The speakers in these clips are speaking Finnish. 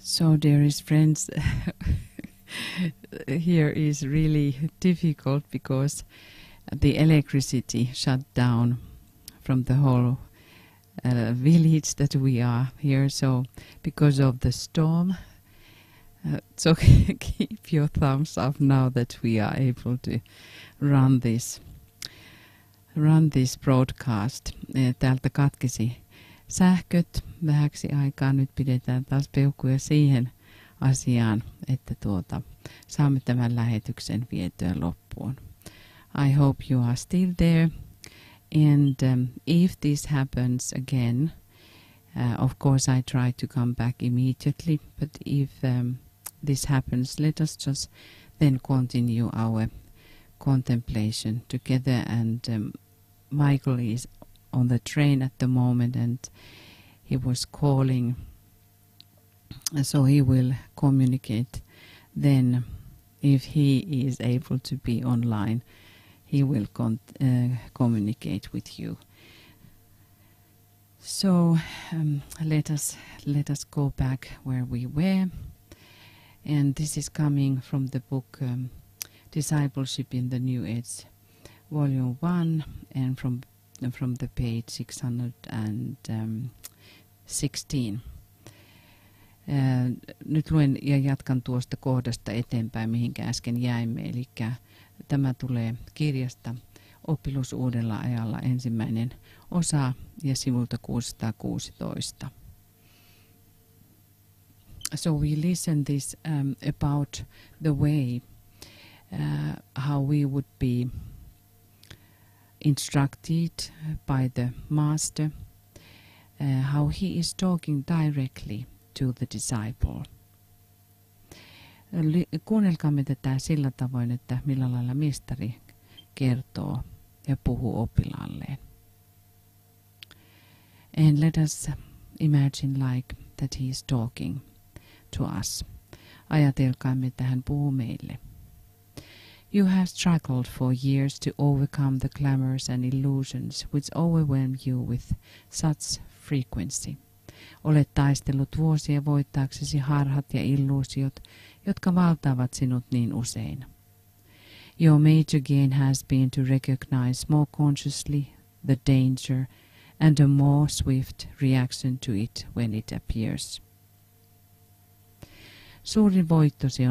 So, dearest friends, here is really difficult because the electricity shut down from the whole village that we are here. So, because of the storm, so keep your thumbs up now that we are able to run this broadcast. Täältä katkesi sähköt vähäksi aikaa. Nyt pidetään taas peukkuja siihen asiaan, että saamme tämän lähetyksen vietyä loppuun. I hope you are still there. And if this happens again, of course I try to come back immediately. But if this happens, let us just then continue our contemplation together. And Michael is on the train at the moment, and he was calling, so he will communicate then. If he is able to be online, he will communicate with you. So let us go back where we were, and this is coming from the book Discipleship in the New Age, Volume 1, and from the page 616. Nyt luen ja jatkan tuosta kohdasta eteenpäin, mihinkä äsken jäimme. Eli tämä tulee kirjasta Oppilus uudella ajalla, ensimmäinen osa ja sivulta 616. So we listen this about the way how we would be instructed by the Master, how he is talking directly to the disciple. Kuunnelkaamme tätä sillä tavoin, että millä lailla mestari kertoo ja puhuu oppilaalleen. And let us imagine like that he is talking to us. Ajatelkaamme, että hän puhuu meille. You have struggled for years to overcome the glamours and illusions which overwhelm you with such frequency. Olet taistellut vuosia voittaaksesi harhat ja illuusiot, jotka valtaavat sinut niin usein. Your major gain has been to recognize more consciously the danger and a more swift reaction to it when it appears. Suurin voittosi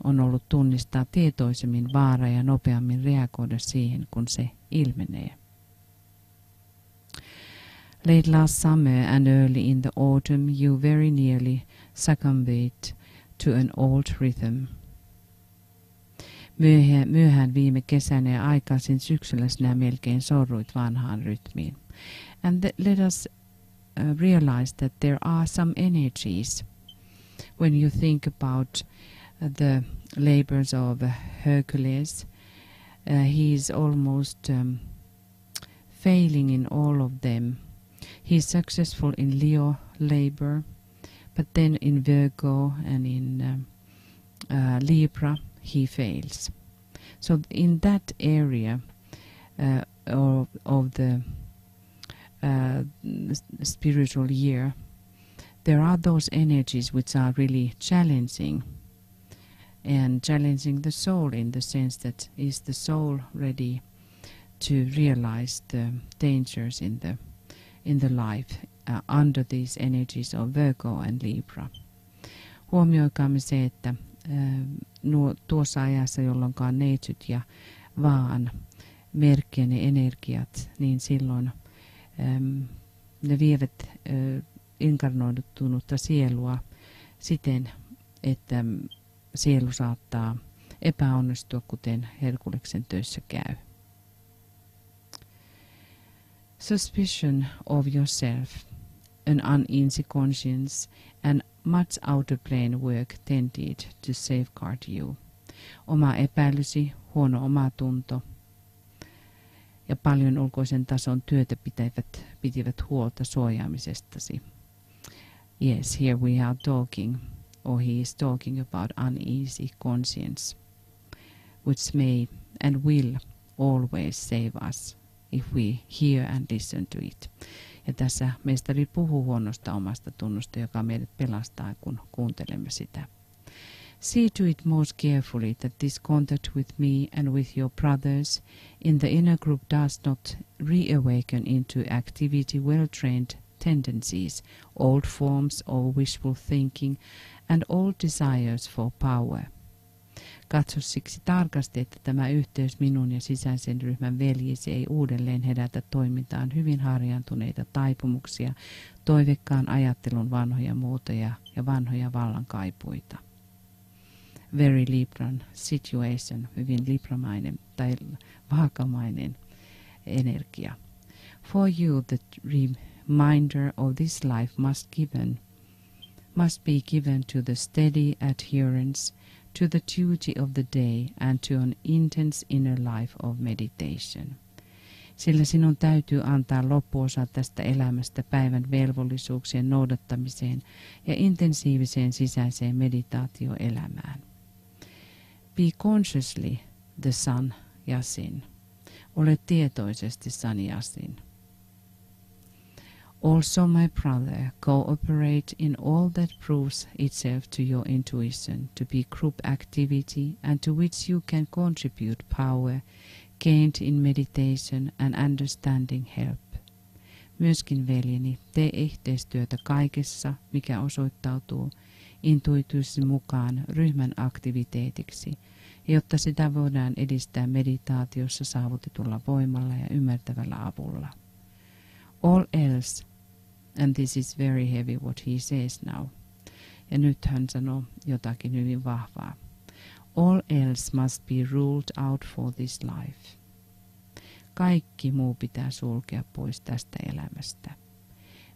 on ollut tunnistaa tietoisemmin vaara ja nopeammin reagoida siihen, kun se ilmenee. Late last summer and early in the autumn you very nearly succumbed to an old rhythm. Myöhään viime kesänä ja aikaisin syksyllä sinä melkein sorruit vanhaan rytmiin. And let us realize that there are some energies when you think about the labors of Hercules. He is almost failing in all of them. He is successful in Leo labor, but then in Virgo and in Libra he fails. So in that area of the spiritual year, there are those energies which are really challenging the soul, in the sense that is the soul ready to realize the dangers in the life under these energies of Virgo and Libra. Huomioikaamme se, että tuossa ajassa, jolloinkaan neitsyt ja vaan merkkien ja energiat, niin silloin ne vievät inkarnoitunutta sielua siten, että sielu saattaa epäonnistua, kuten Herkuleksen töissä käy. Suspicion of yourself, an uneasy conscience, and much outer plane work tended to safeguard you. Oma epäilysi, huono omatunto ja paljon ulkoisen tason työtä pitivät huolta suojaamisestasi. Yes, here we are talking, or he is talking about uneasy conscience, which may and will always save us if we hear and listen to it. Ja tässä mestari puhuu huonosta omasta tunnosta, joka meidät pelastaa, kun kuuntelemme sitä. See to it most carefully that this contact with me and with your brothers in the inner group does not reawaken into activity well-trained tendencies, old forms of wishful thinking and old desires for power. Katso siksi tarkasti, että tämä yhteys minun ja sisäisen ryhmän veljesi ei uudelleen herätä toimintaan hyvin harjaantuneita taipumuksia, toivekkaan ajattelun vanhoja muotoja ja vanhoja vallankaipuita. Very Libran situation, hyvin libramainen tai vaakamainen energia. For you the reminder of this life must be given to the steady adherence to the duty of the day and to an intense inner life of meditation. Sillä sinun täytyy antaa loppuosa tästä elämästä päivän velvollisuuksien noudattamiseen ja intensiiviseen sisäiseen meditaatioelämään. Be consciously the sun Yasin. Ole tietoisesti Sanyasin. Also, my brother, cooperate in all that proves itself to your intuition to be group activity and to which you can contribute power gained in meditation and understanding help. Myöskin, veljeni, tee yhteistyötä kaikessa, mikä osoittautuu intuitiivisesti mukaan ryhmän aktiviteetiksi, jotta sitä voidaan edistää meditaatiossa saavutetulla voimalla ja ymmärtävällä avulla. All else, and this is very heavy what he says now, ja nyt hän sanoo jotakin hyvin vahvaa. All else must be ruled out for this life. Kaikki muu pitää sulkea pois tästä elämästä.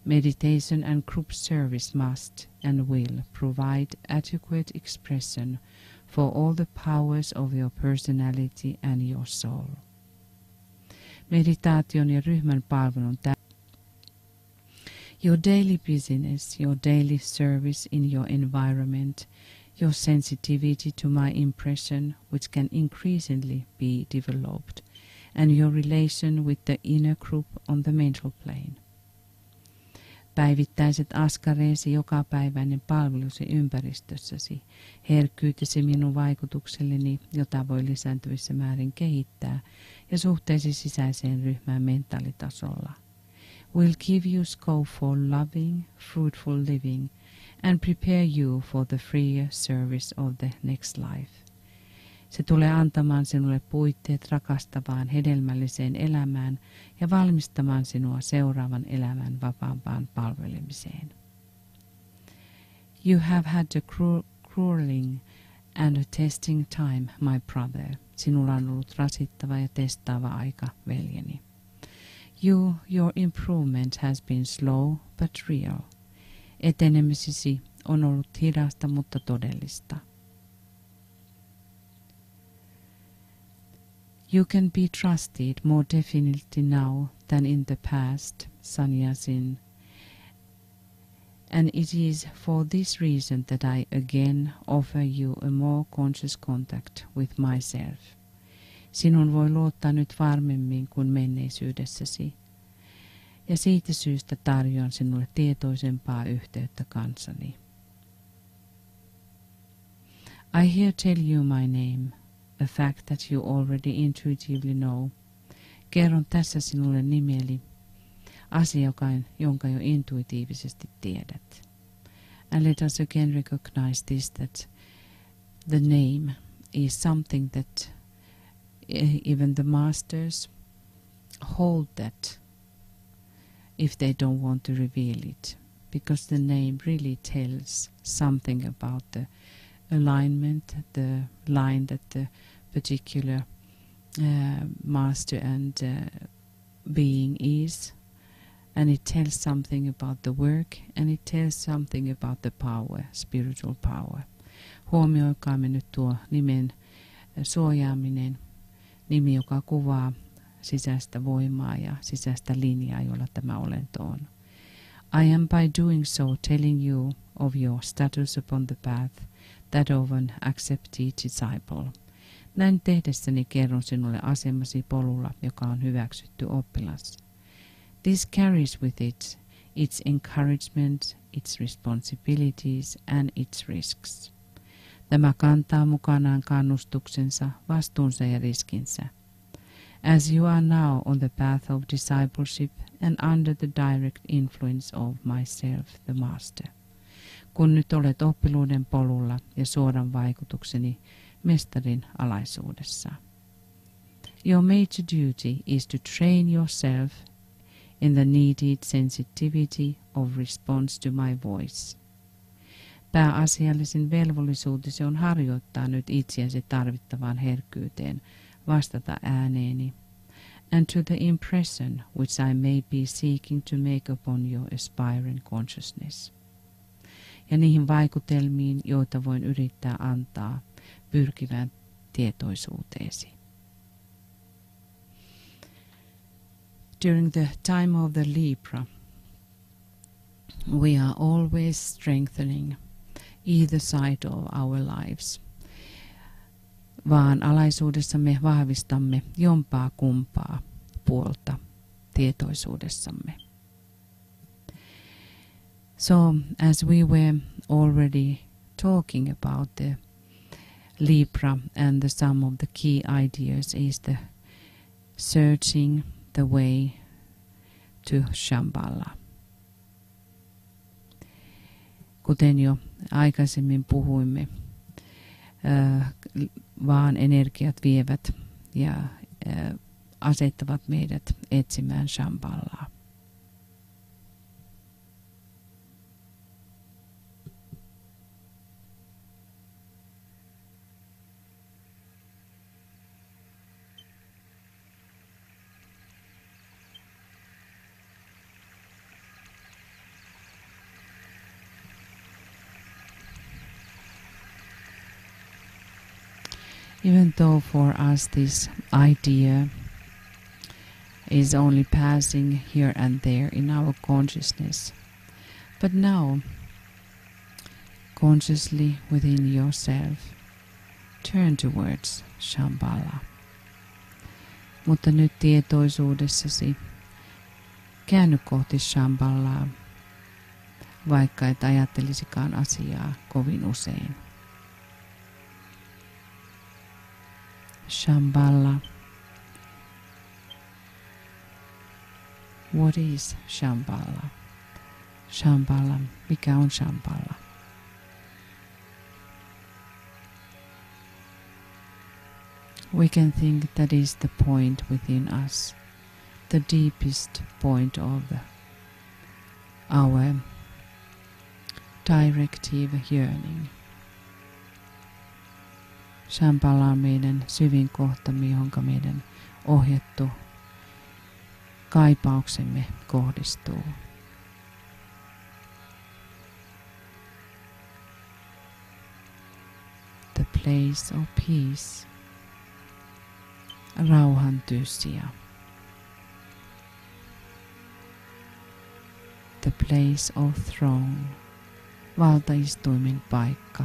Meditation and group service must and will provide adequate expression for all the powers of your personality and your soul. Meditaation ja ryhmän palvelun your daily business, your daily service in your environment, your sensitivity to my impression, which can increasingly be developed, and your relation with the inner group on the mental plane. Päivittäiset askareesi, jokapäiväinen palvelusi ympäristössäsi, herkkyytesi minun vaikutukselleni, jota voi lisääntyvissä määrin kehittää, ja suhteesi sisäiseen ryhmään mentaalitasolla, will give you scope for loving, fruitful living, and prepare you for the freer service of the next life. Se tulee antamaan sinulle puitteet rakastavaan, hedelmälliseen elämään ja valmistamaan sinua seuraavan elämän vapaampaan palvelemiseen. You have had a grueling and a testing time, my brother. Sinulla on ollut rasittava ja testaava aika, veljeni. Your improvement has been slow but real. Etenemisesi on ollut hidasta, mutta todellista. You can be trusted more definitely now than in the past, Sanyasin, and it is for this reason that I again offer you a more conscious contact with myself. Sinun voi luottaa nyt varmemmin kuin menneisyydessäsi, ja siitä syystä tarjoan sinulle tietoisempaa yhteyttä kanssani. I here tell you my name, a fact that you already intuitively know. Kerron tässä sinulle nimeni, asia, jonka jo intuitiivisesti tiedät. And let us again recognize this, that the name is something that even the masters hold that if they don't want to reveal it, because the name really tells something about the alignment, the line that the particular master and being is, and it tells something about the work, and it tells something about the power, spiritual power. Huomioikaamme nyt tuo nimen suojaaminen, nimi, joka kuvaa sisäistä voimaa ja sisäistä linjaa, jolla tämä olento on. I am by doing so telling you of your status upon the path, that of an accepted disciple. Näin tehdessäni kerron sinulle asemasi polulla, joka on hyväksytty oppilas. This carries with it its encouragement, its responsibilities and its risks. Tämä kantaa mukanaan kannustuksensa, vastuunsa ja riskinsä. As you are now on the path of discipleship and under the direct influence of myself, the Master. Kun nyt olet oppiluuden polulla ja suoran vaikutukseni mestarin alaisuudessa. Your major duty is to train yourself in the needed sensitivity of response to my voice. Pääasiallisin velvollisuutesi on harjoittaa nyt itseäsi tarvittavaan herkkyyteen vastata ääneeni, and to the impression which I may be seeking to make upon your aspiring consciousness. Ja niihin vaikutelmiin, joita voin yrittää antaa pyrkivään tietoisuuteesi. During the time of the Libra, we are always strengthening either side of our lives. Vaan alaisuudessa me vahvistamme jompaa kumpaa puolta tietoisuudessamme. So, as we were already talking about the Libra and some of the key ideas is the searching the way to Shambhala. Kuten jo aikaisemmin puhuimme, vaan energiat vievät ja asettavat meidät etsimään Shambhalaa. Even though for us this idea is only passing here and there in our consciousness, but now, consciously within yourself, turn towards Shambhala. Mutta nyt tietoisuudessasi käänny kohti Shambhalaa, vaikka et ajattelisikaan asiaa kovin usein. Shambhala. What is Shambhala? Shambhala. Mikä on Shambhala? We can think that is the point within us, the deepest point of our directive yearning. Shambhala on meidän syvin kohtamme, johonka meidän ohjattu kaipauksemme kohdistuu. The place of peace, rauhan tyyssija. The place of throne, valtaistuimen paikka.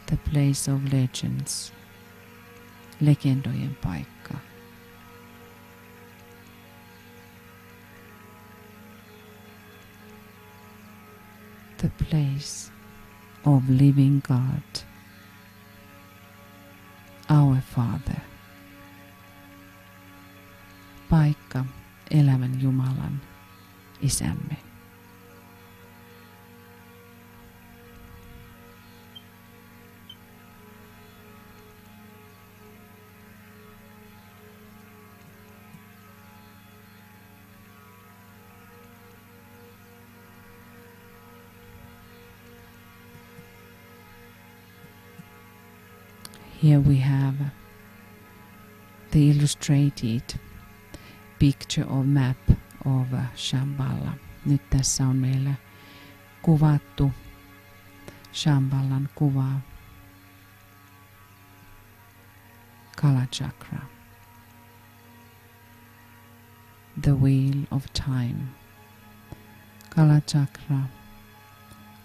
The place of legends, legendojen paikka. The place of living God, our Father. Paikka elävän Jumalan, Isämme. Here we have the illustrated picture or map of Shambhala. Nyt tässä on meillä kuvattu Shambhalan kuva. Kalachakra. The wheel of time. Kalachakra.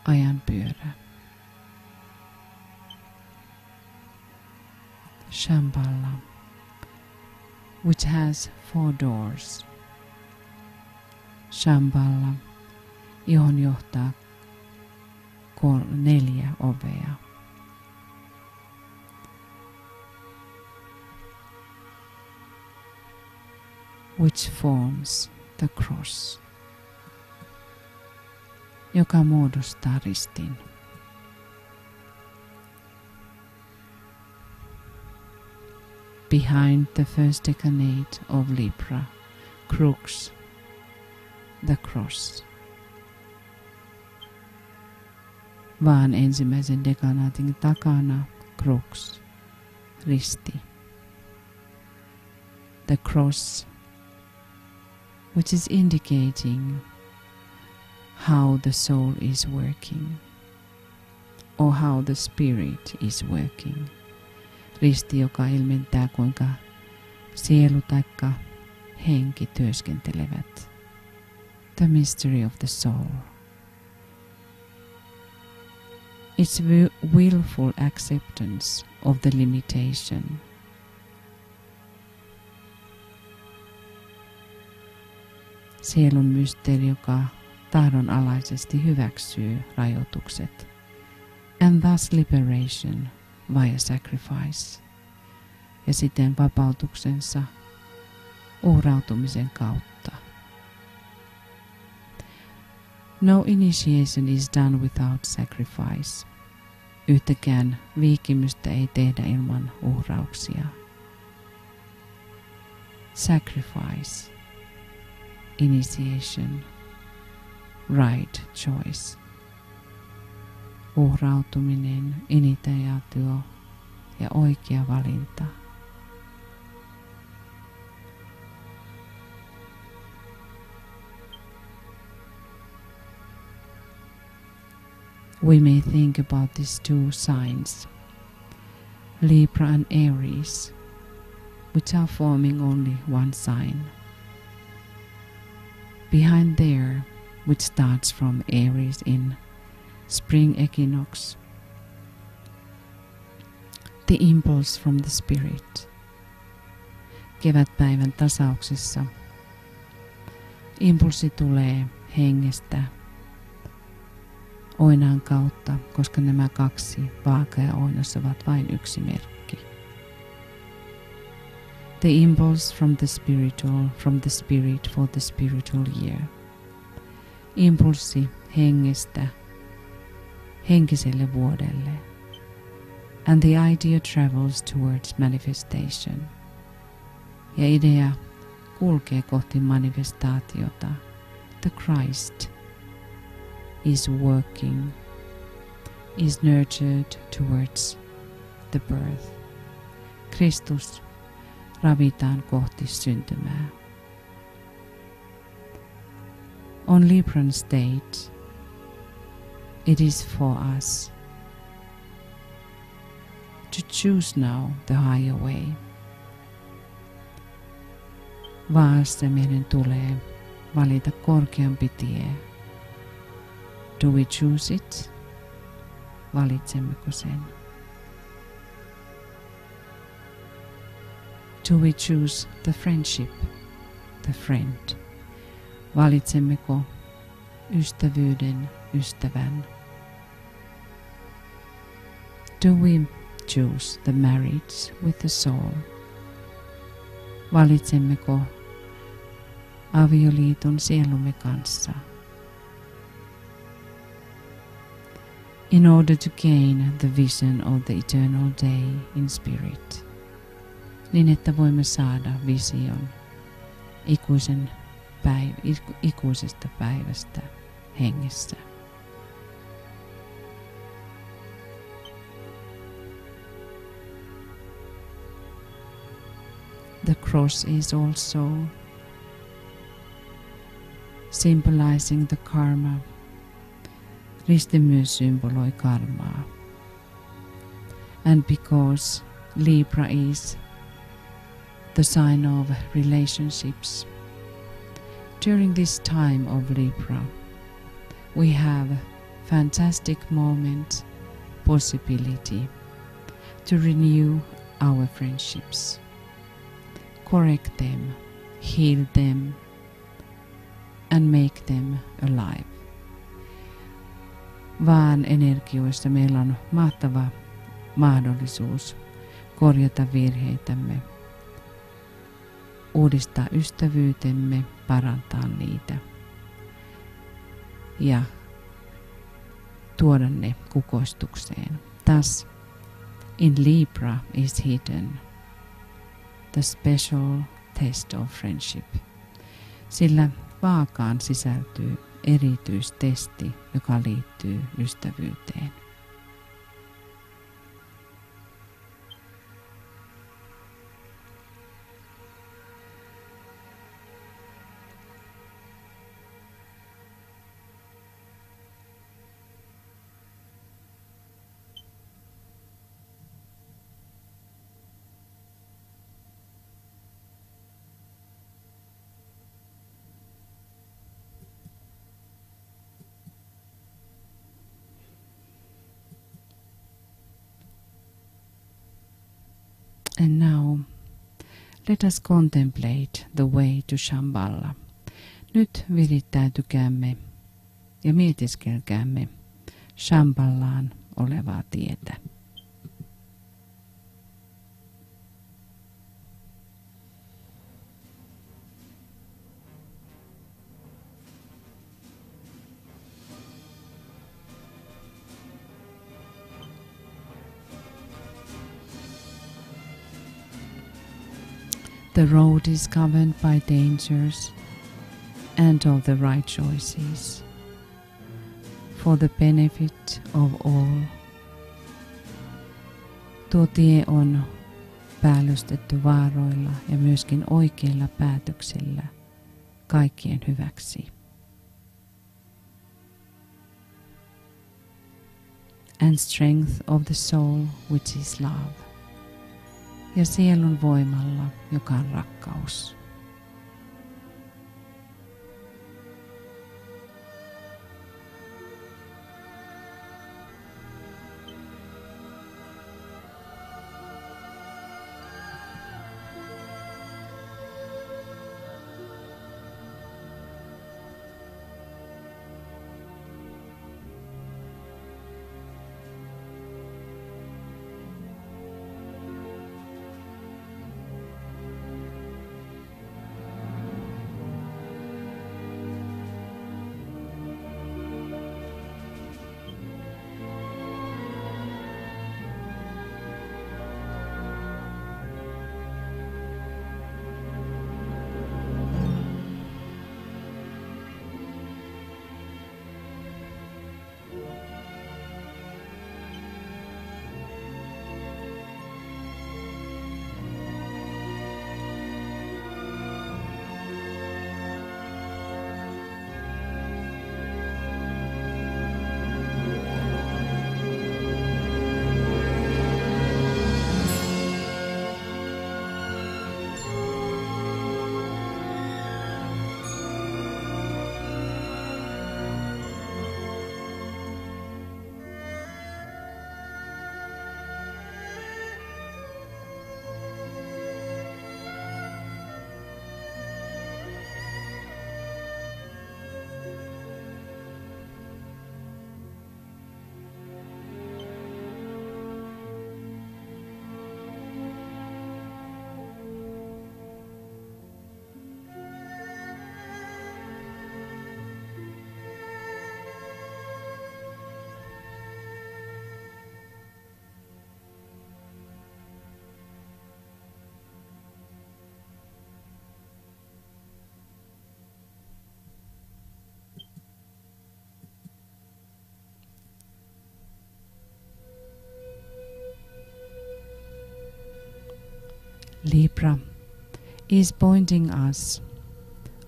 Ajanpyörä. Shambhala, which has 4 doors. Shamballa, johon johtaa 4 ovea. Which forms the cross, joka muodostaa ristin. Behind the first decade of Libra, crux, the cross. Vaan ensimmäisen dekanaatin takana, crux, risti. The cross, which is indicating how the soul is working, or how the spirit is working. Risti, joka ilmentää, kuinka sielu taikka henki työskentelevät. The mystery of the soul. Its willful acceptance of the limitation. Sielun mysteeri, joka tahdonalaisesti hyväksyy rajoitukset. And thus liberation via sacrifice. Ja siten vapautuksensa uhrautumisen kautta. No initiation is done without sacrifice. Yhtäkään viikimystä ei tehdä ilman uhrauksia. Sacrifice, initiation, right choice. Uhrautuminen, initiaatio ja oikea valinta. We may think about these 2 signs, Libra and Aries, which are forming only one sign. Behind there, which starts from Aries in spring equinox, the impulse from the spirit. Kevätpäivän tasauksessa impulssi tulee hengestä oinaan kautta, koska nämä 2, vaaka ja oinas, ovat vain yksi merkki. The impulse from the spirit for the spiritual year. Impulssi hengestä henkiselle vuodelle. And the idea travels towards manifestation. Ja idea kulkee kohti manifestaatiota. The Christ is working, is nurtured towards the birth. Kristus ravitaan kohti syntymää. On Libran state, it is for us to choose now the higher way. Vaassa meidän tulee valita korkeampi tie. Do we choose it? Valitsemmeko sen? Do we choose the friendship, the friend? Valitsemmeko ystävyyden, ystävän? Do we choose the marriage with the soul? Valitsemmeko avioliiton sielumme kanssa? In order to gain the vision of the eternal day in spirit, niin että voimme saada vision ikuisesta päivästä hengessä. The cross is also symbolizing the karma. Risti myös symboloi karmaa. And because Libra is the sign of relationships, during this time of Libra, we have fantastic moment, possibility to renew our friendships, correct them, heal them, and make them alive. Vaan energioissa meillä on mahtava mahdollisuus korjata virheitämme, uudistaa ystävyytemme, parantaa niitä ja tuoda ne kukoistukseen. Thus, in Libra is hidden the special test of friendship, sillä vaakaan sisältyy erityistesti, joka liittyy ystävyyteen. And now, let us contemplate the way to Shambhala. Nyt virittäytykäämme ja mietiskelkäämme Shambhallaan olevaa tietä. The road is governed by dangers and of the right choices for the benefit of all. Tuo tie on päällystetty vaaroilla ja myöskin oikeilla päätöksillä kaikkien hyväksi. And strength of the soul, which is love. Ja sielun voimalla, joka on rakkaus. Libra is pointing us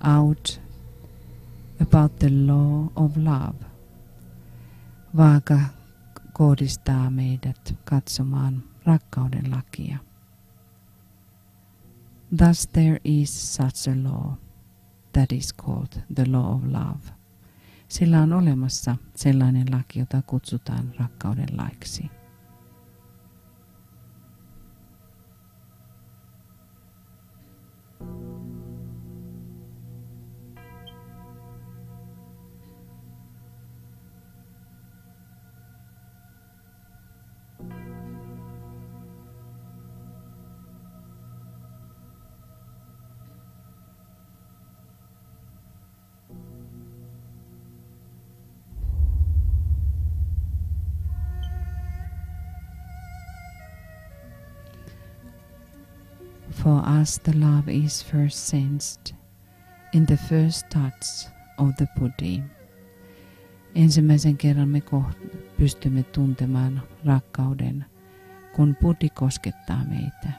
out about the law of love. Vaaka kohdistaa meidät katsomaan rakkauden lakia. Thus there is such a law that is called the law of love. Sillä on olemassa sellainen laki, jota kutsutaan rakkauden laiksi. For us the love is first sensed in the first touch of the body. Ensimmäisen kerran me pystymme tuntemaan rakkauden, kun budi koskettaa meitä.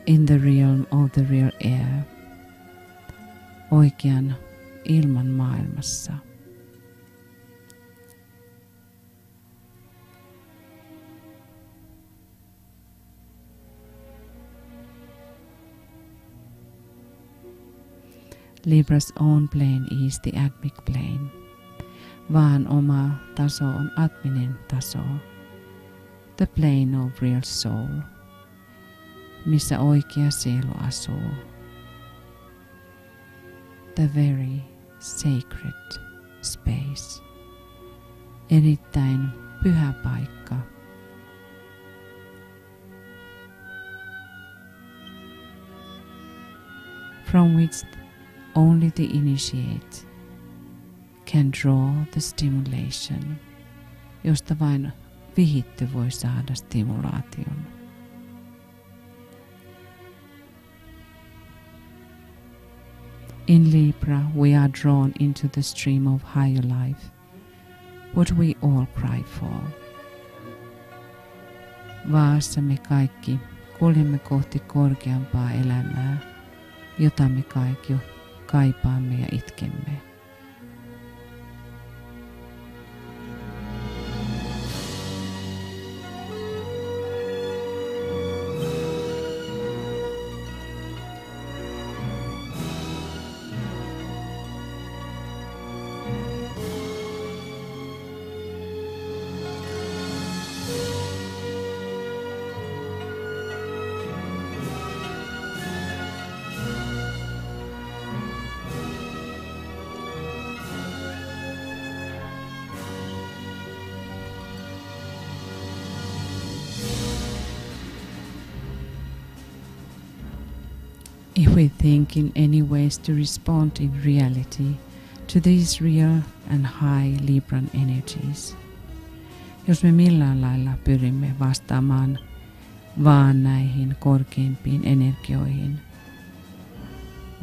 In the realm of the real air, oikean ilman maailmassa. Libra's own plane is the atmic plane, vaan oma taso on atminen taso, the plane of real soul, missä oikea sielu asuu, the very sacred space, erittäin pyhä paikka. From which only the initiate can draw the stimulation, josta vain vihitty voi saada stimulaation. In Libra we are drawn into the stream of higher life, what we all cry for. Vaassa me kaikki kuljemme kohti korkeampaa elämää, jota me kaikki kaipaamme ja itkemme. If we think in any ways to respond in reality to these real and high Libran energies, jos me millään lailla pyrimme vastaamaan vaan näihin korkeimpiin energioihin,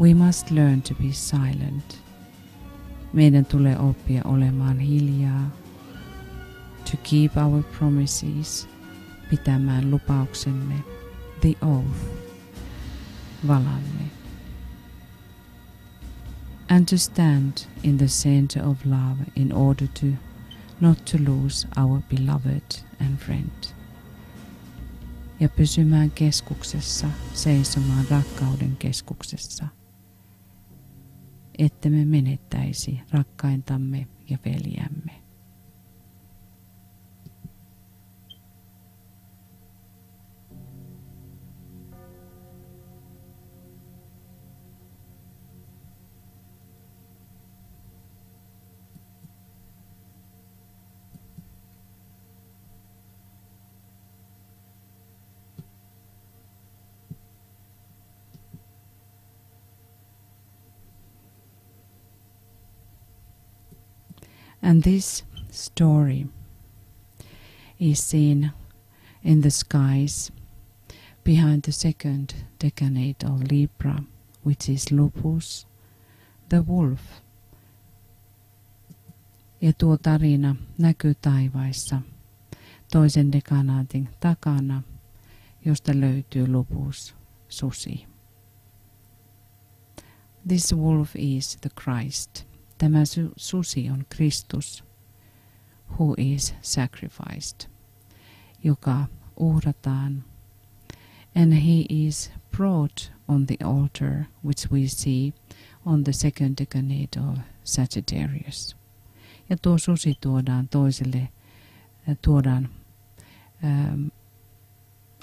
we must learn to be silent. Meidän tulee oppia olemaan hiljaa, to keep our promises, pitämään lupauksemme, the oath, valamme, and to stand in the center of love in order to not to lose our beloved and friend. Ja pysymään keskuksessa, seisomaan rakkauden keskuksessa, ettemme menettäisi rakkaintamme ja veljämme. And this story is seen in the skies behind the second decade of Libra, which is Lupus, the wolf. Ja tuo tarina näkyy taivaissa toisen dekanaatin takana, josta löytyy Lupus, susi. This wolf is the Christ. Tämä susi on Kristus, who is sacrificed, joka uhrataan, and he is brought on the altar which we see on the second decade of Sagittarius. Ja tuo susi tuodaan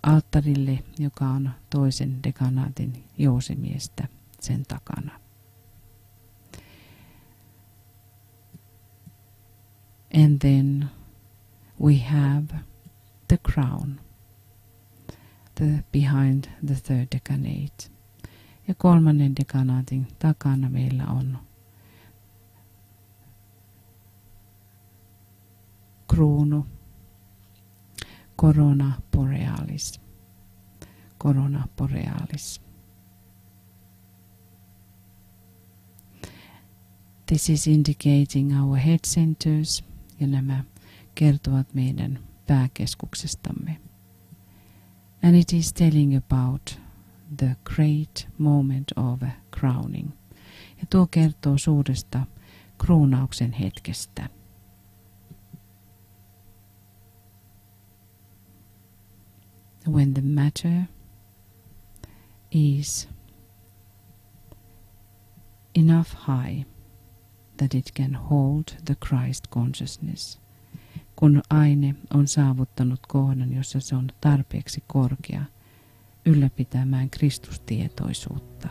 alttarille, joka on toisen dekanaatin jousimiestä sen takana. And then we have the crown behind the third decanate. Ja kolmannen dekanaatin takana meillä on kruunu, corona borealis, corona borealis. This is indicating our head centers, ja nämä kertovat meidän pääkeskuksestamme. And it is telling about the great moment of crowning. Ja tuo kertoo suuresta kruunauksen hetkestä. When the matter is enough high that it can hold the Christ consciousness. Kun aine on saavuttanut kohdan, jossa se on tarpeeksi korkea ylläpitämään Kristustietoisuutta.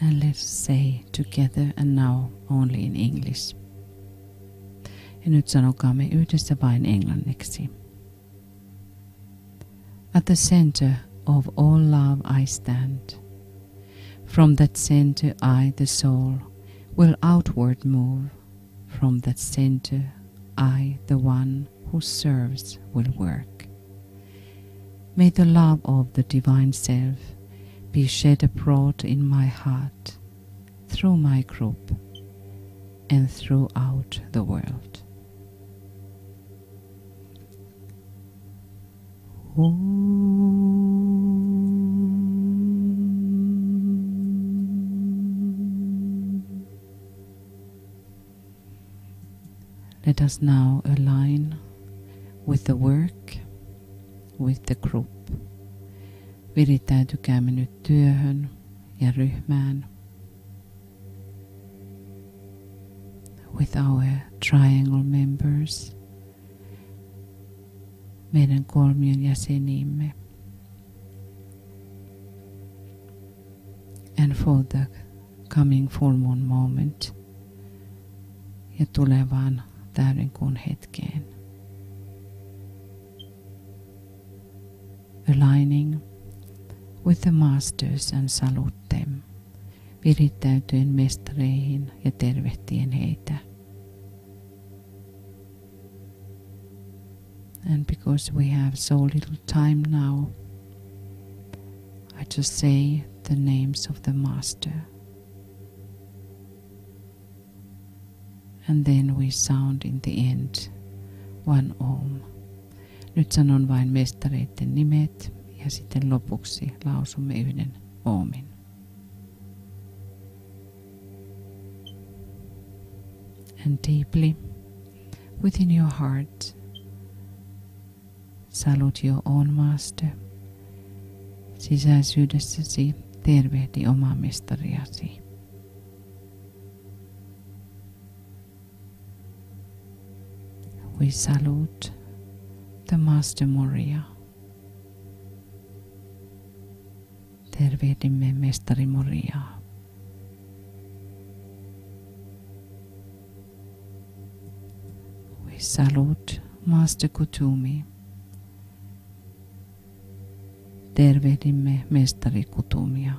And let's say together and now only in English. Ja nyt sanokaamme yhdessä vain englanniksi. At the center of all love I stand. From that center I, the soul, will outward move. From that center I, the one who serves, will work. May the love of the divine self be shed abroad in my heart, through my group, and throughout the world. Let us now align with the work, with the group. Virittäytykäämme nyt työhön ja ryhmään. With our triangle members, meidän kolmion jäsenimme. And for the coming full moon moment, ja tulevaan täydenkuun hetkeen. Aligning with the masters and salute them, virittäytyen mestareihin ja tervehtien heitä. And because we have so little time now, I just say the names of the Master. And then we sound in the end one Om. Nyt sanon vain mestareiden nimet ja sitten lopuksi lausumme yhden Omin. And deeply within your heart, salute your own Master. Sisäisyydessäsi tervehdi omaa mestariasi. We salute the Master Moria. Tervehdimme mestari Moriaa. We salute Master Kutumi. Tervehdimme mestari Kutumia.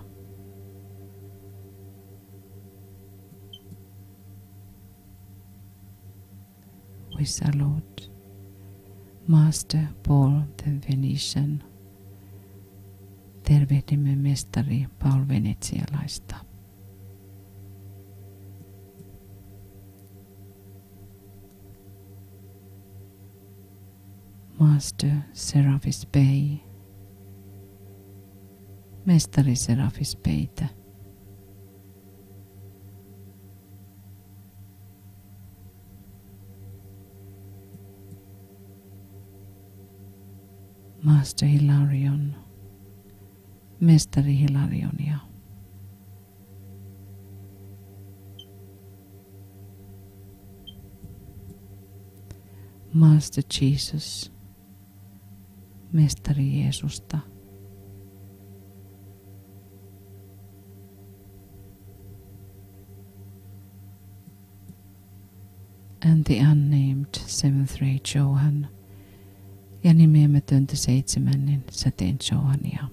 We salute Master Paul the Venetian. Tervehdimme mestari Paul Venetsialaista. Master Seraphis Bey. Mestari Seraphis Beytä. Master Hilarion. Mestari Hilarionia. Master Jesus. Mestari Jeesusta. And the unnamed seventh ray Johan ja nimeämätöntä seitsemännen säteen Johania.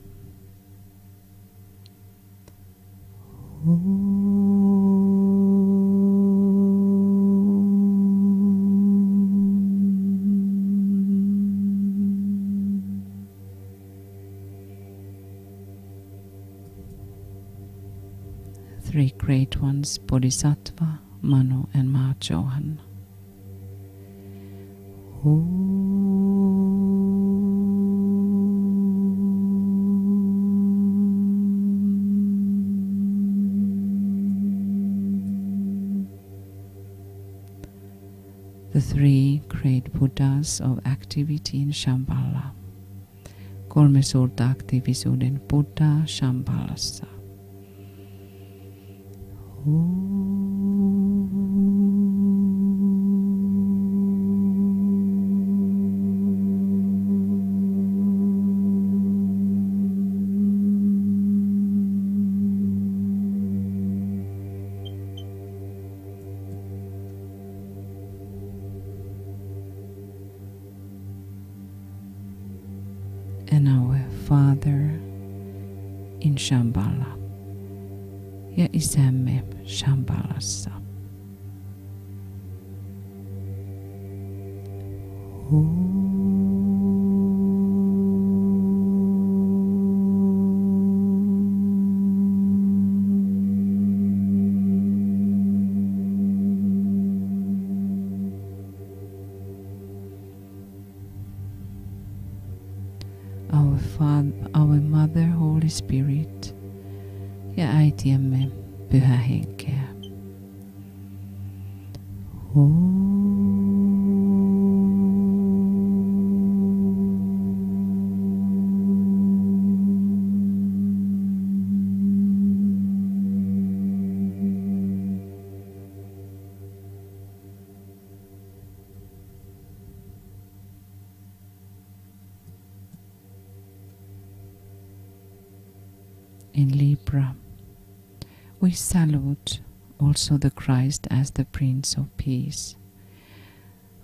Three great ones, Bodhisattva, Manu and Ma Johan. The three great Buddhas of activity in Shambhala. Kolme suurta aktiivisuuden Buddhaa Shambhalassa. And our Father in Shambhala ja Isämme Shambhalassa. Our Mother Holy Spirit ja äitiämme Pyhä Henkeä. In Libra, we salute also the Christ as the Prince of Peace.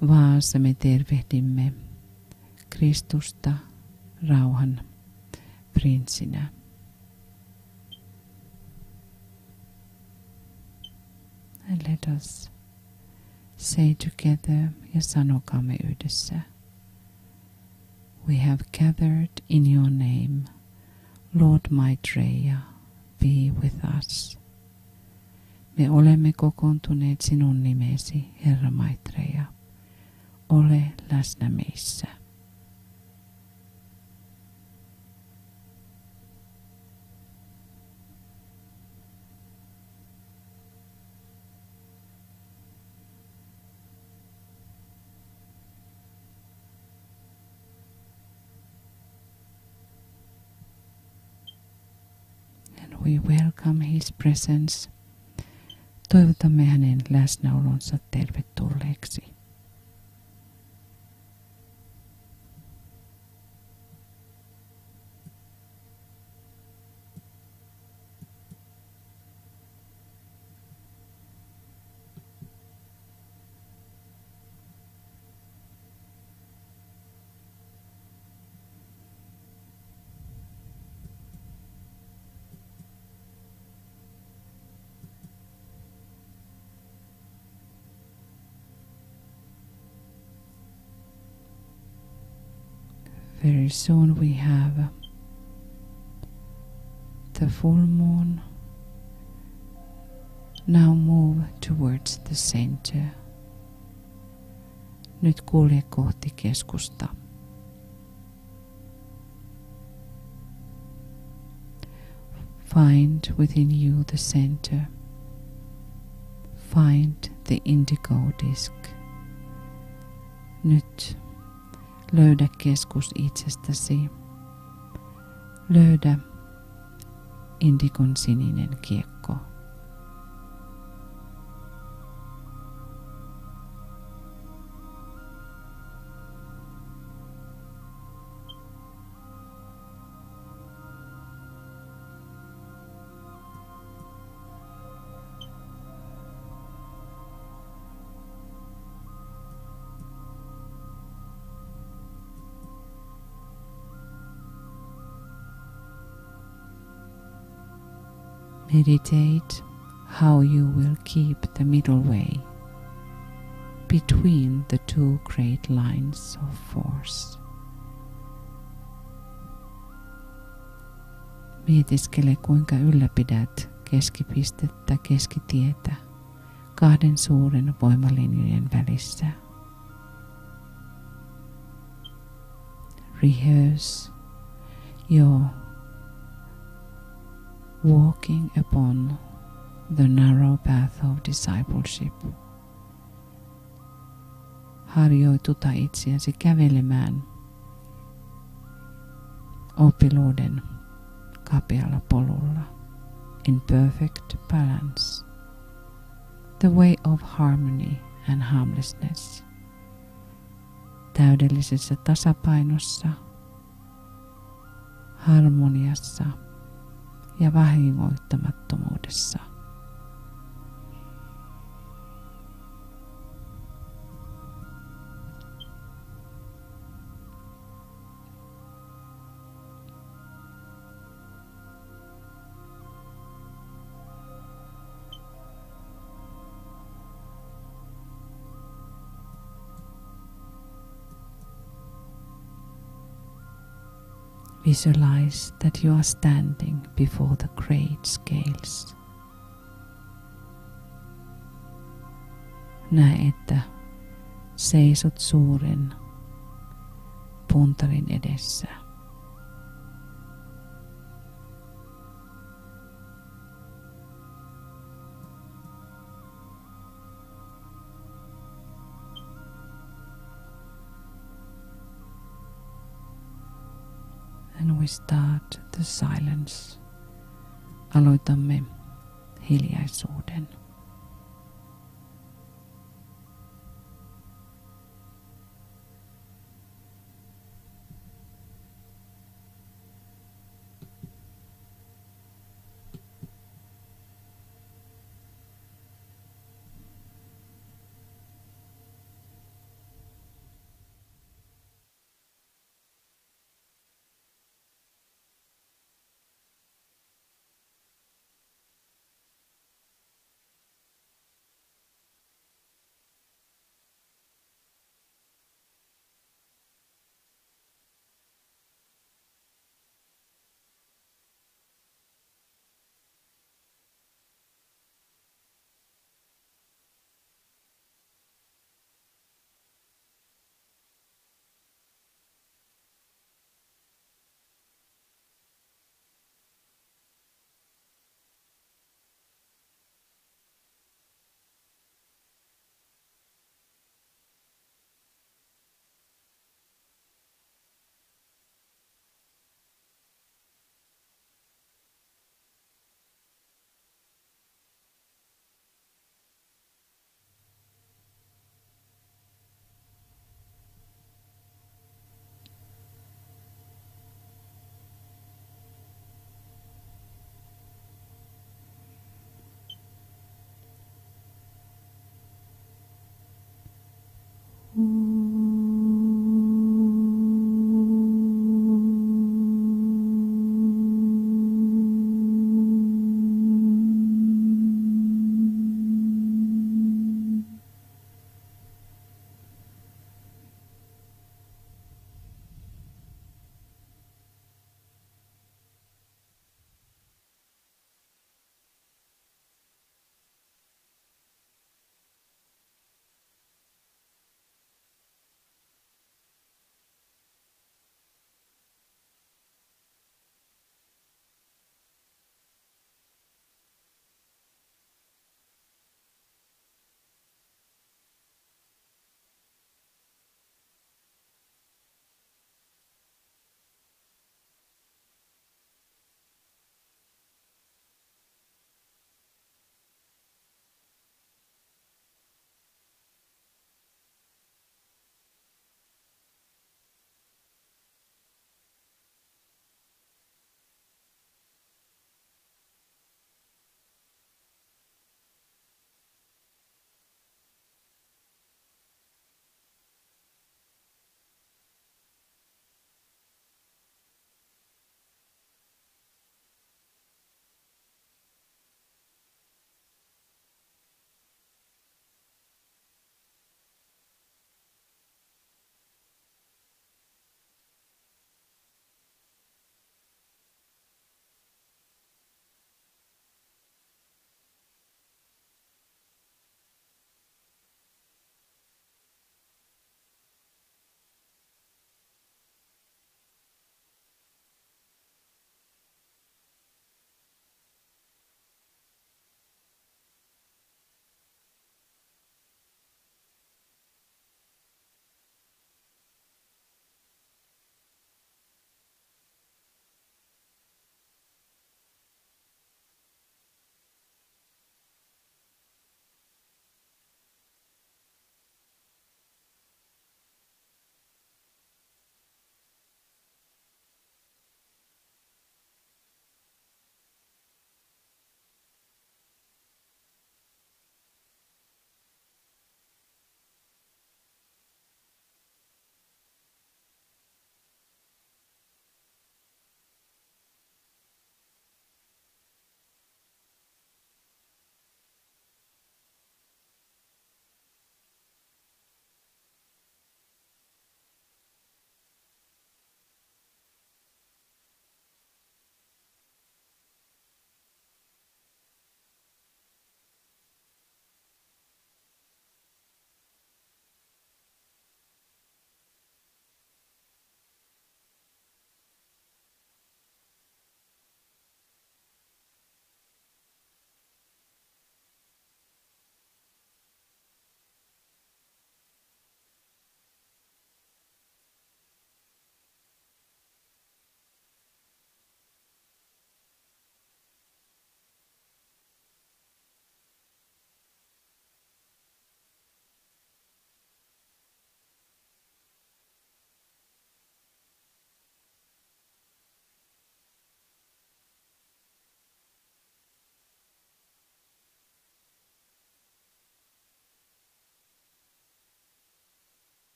Vaassa me tervehdimme Kristusta rauhan prinssinä. And let us say together ja sanokaamme yhdessä. We have gathered in your name, Lord Maitreya, be with us. Me olemme kokoontuneet sinun nimesi, Herra Maitreya. Ole läsnä meissä. We welcome his presence. Toivotamme hänen läsnäolonsa tervetulleeksi. Very soon we have the full moon. Now move towards the center. Nyt kulje kohti keskusta. Find within you the center. Find the indigo disk. Nyt löydä keskus itsestäsi. Löydä indigon sininen kiekko. Meditate how you will keep the middle way between the two great lines of force. Mietiskele, kuinka ylläpidät keskipistettä, keskitietä kahden suuren voimalinjojen välissä. Rehearse your walking upon the narrow path of discipleship. Harjoituta itseäsi kävelemään oppiluuden kapealla polulla. In perfect balance. The way of harmony and harmlessness. Täydellisessä tasapainossa, harmoniassa ja vahingoittamattomuudessa. Visualize that you are standing before the great scales. Näe, että seisot suuren puntarin edessä. And we start the silence. Aloitamme hiljaisuuden.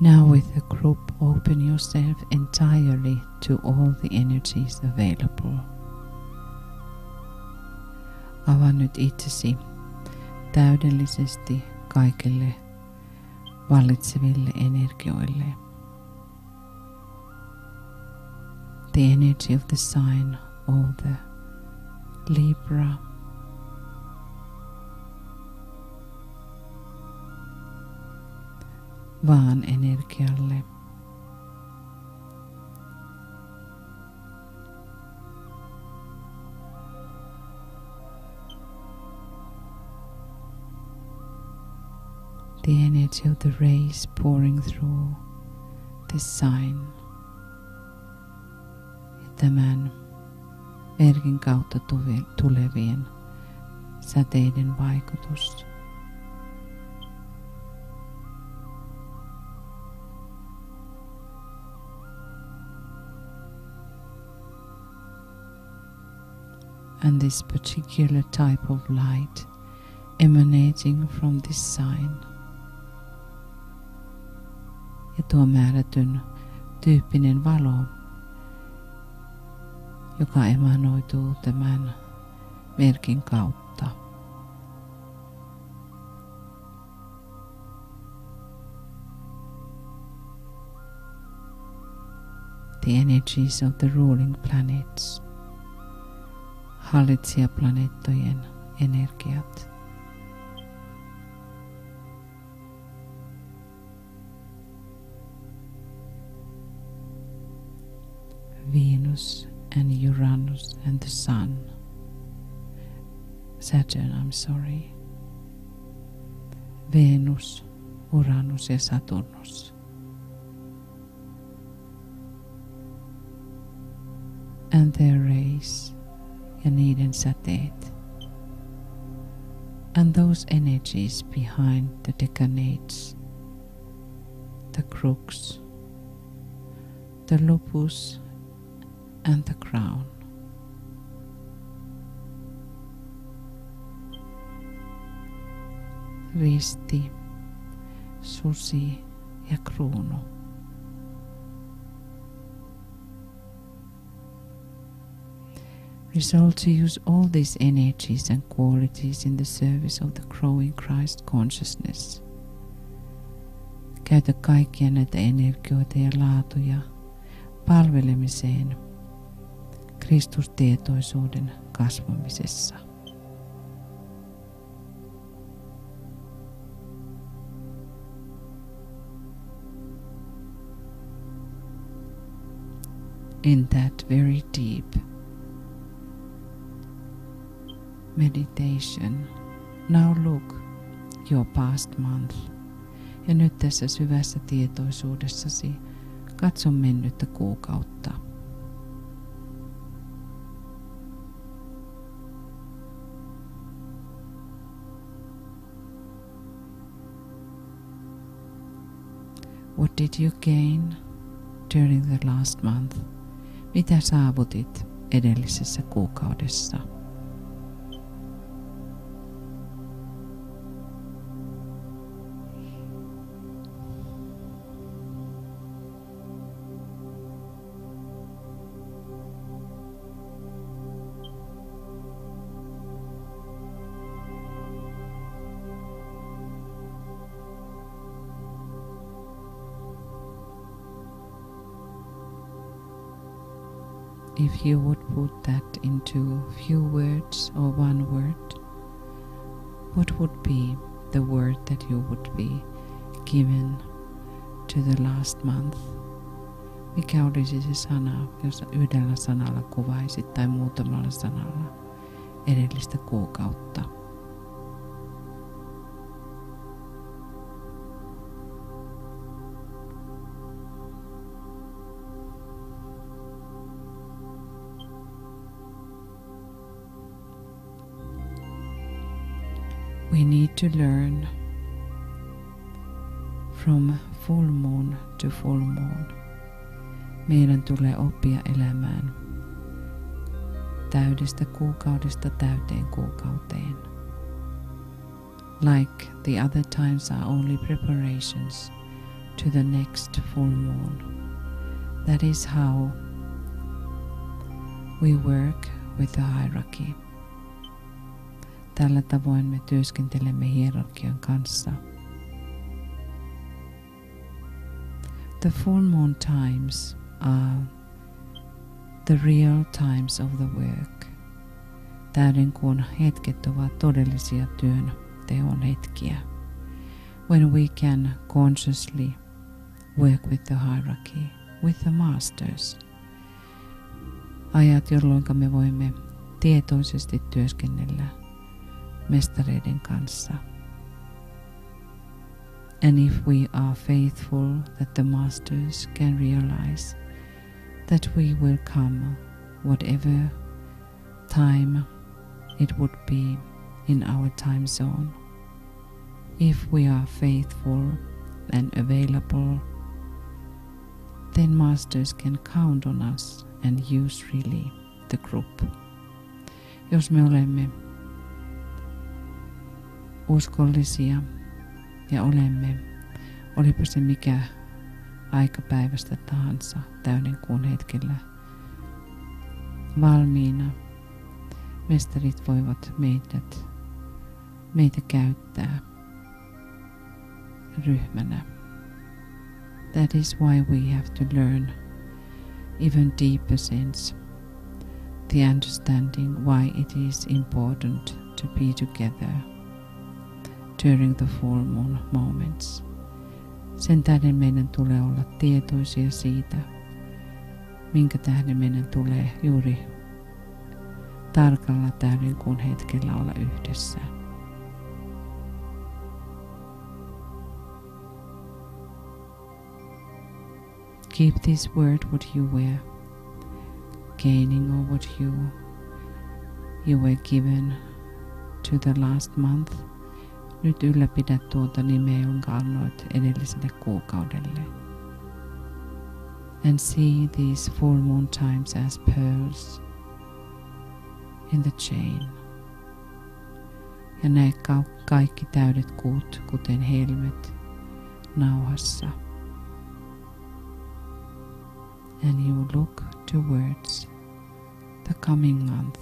Now with the group, open yourself entirely to all the energies available. Avaa nyt itsesi täydellisesti kaikille vallitseville energioille. The energy of the sign of the Libra, vaan energialle, the energy of the rays pouring through this sign, ja tämän merkin kautta tulevien säteiden vaikutus. And this particular type of light emanating from this sign. Ja tuo määrätyn tyyppinen valo, joka emanoituu tämän merkin kautta. The energies of the ruling planets, hallitsijaplaneettojen energiat. Venus and Uranus and the Sun. Saturn, I'm sorry. Venus, Uranus ja Saturnus. And their rays ja niiden säteet. And those energies behind the decanates, the crooks, the lupus and the crown. Risti, susi ja kruunu. Resolve to use all these energies and qualities in the service of the growing Christ consciousness. Käytä kaikkia näitä energioita ja laatuja palvelemiseen Kristustietoisuuden kasvamisessa. In that very deep meditation, now look your past month. Ja nyt tässä syvässä tietoisuudessasi katso mennyttä kuukautta. What did you gain during the last month? Mitä saavutit edellisessä kuukaudessa? If you would put that into few words or one word, what would be the word that you would be given to the last month? Mikä olisi se sana, jos yhdellä sanalla kuvaisit tai muutamalla sanalla edellistä kuukautta? We need to learn from full moon to full moon. Meidän tulee oppia elämään täydestä kuukaudesta täyteen kuukauteen. Like the other times are only preparations to the next full moon. That is how we work with the hierarchy. Tällä tavoin me työskentelemme hierarkian kanssa. The full moon times are the real times of the work. Täydenkuun hetket ovat todellisia työn teon hetkiä. When we can consciously work with the hierarchy, with the masters. Ajat, jolloin me voimme tietoisesti työskennellä mestareiden kanssa. And if we are faithful that the masters can realize that we will come whatever time it would be in our time zone. If we are faithful and available, then masters can count on us and use really the group. Jos me olemme uskollisia ja olemme, olipa se mikä aikapäivästä tahansa täydenkuun hetkellä valmiina, mestarit voivat meitä käyttää ryhmänä. That is why we have to learn even deeper sense, the understanding why it is important to be together during the full moon moments. Sen tähden meidän tulee olla tietoisia siitä, minkä tähden meidän tulee juuri tarkalla täydenkuun hetkellä olla yhdessä. Keep this word what you were gaining or what you were given to the last month. Nyt ylläpidä tuota nimeä, jonka annoit edelliselle kuukaudelle. And see these full moon times as pearls in the chain. Ja näe kaikki täydet kuut, kuten helmet nauhassa. And you look towards the coming month.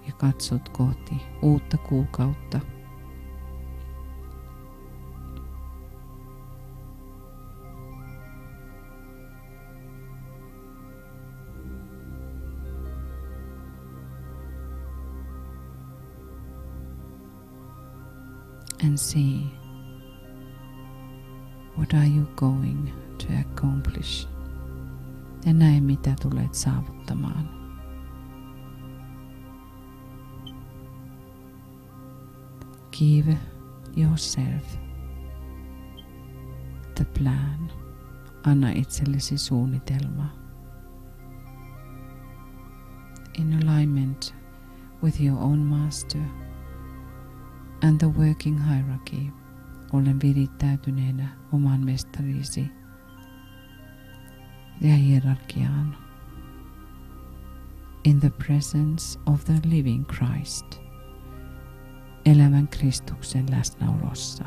Ja katsot kohti uutta kuukautta. And see, what are you going to accomplish? Ja näe mitä tulet saavuttamaan. Give yourself the plan. Anna itsellesi suunnitelma. In alignment with your own master and the working hierarchy, olen virittäytyneenä oman mestarisi ja hierarkiaan. In the presence of the living Christ, elävän Kristuksen läsnäolossa.